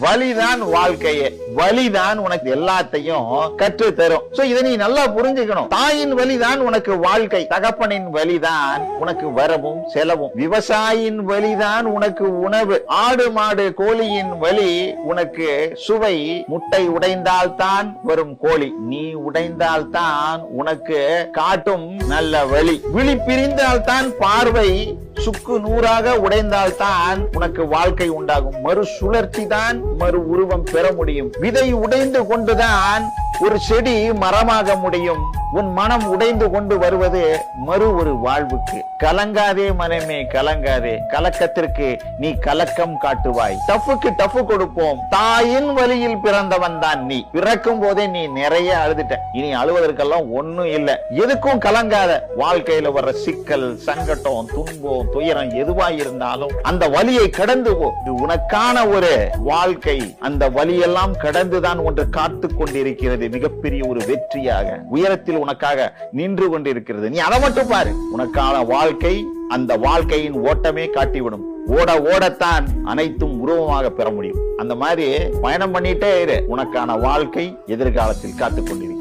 வலிதான் வாழ்க்கையே. வலிதான் உனக்கு எல்லாத்தையும் கற்று தரும். இதை நீ நல்லா புரிஞ்சுக்கணும். தாயின் வலிதான் உனக்கு வாழ்க்கை, தகப்பனின் வலிதான் உனக்கு வரவும் செலவும், விவசாயியின் வலிதான் உனக்கு உணவு, ஆடு மாடு கோழியின் வலி உனக்கு சுவை. முட்டை உடைந்தால் தான் வரும் கோழி, நீ உடைந்தால் தான் உனக்கு காட்டும் நல்ல வலி. விழி பிரிந்தால் தான் பார்வை, சுக்கு நூறாக உடைந்தால் தான் உனக்கு வாழ்க்கை உண்டாகும். மறு சுழற்சி தான் மறு உருவம் பெற முடியும். விதை உடைந்து கொண்டுதான் ஒரு செடி மரமாக முடியும். உன் மனம் உடைந்து கொண்டு வருவது மறு ஒரு வாழ்வுக்கு. கலங்காதே மனமே கலங்காதே, கலக்கத்திற்கு நீ கலக்கம் காட்டுவாய். டஃப்புக்கு டஃப்பு கொடுப்போம். தாயின் வழியில் பிறந்தவன் தான் நீ. பிறக்கும் போதே நீ நிறைய அழுதுட்ட, இனி அழுவதற்கெல்லாம் ஒண்ணும் இல்ல. எதுக்கும் கலங்காத. வாழ்க்கையில வர்ற சிக்கல், சங்கடம், துன்பம், துயரம் எதுவா இருந்தாலும் அந்த வலியை கடந்து போ. உனக்கான ஒரு வாழ்க்கை அந்த வலியெல்லாம் கடந்துதான் ஒன்று காத்து கொண்டிருக்கிறது. மிகப்பெரிய ஒரு வெற்றியாக உயரத்தில் உனக்காக நின்று கொண்டிருக்கிறது. நீ அதை மட்டும் பாரு. உனக்கான வாழ்க்கை அந்த வாழ்க்கையின் ஓட்டமே காட்டிவிடும். ஓட ஓடத்தான் அனைத்தும் உருவமாக பெற முடியும். அந்த மாதிரி பயணம் பண்ணிட்டே இரு. உனக்கான வாழ்க்கை எதிர்காலத்தில் காத்துக் கொண்டிருக்கிறது.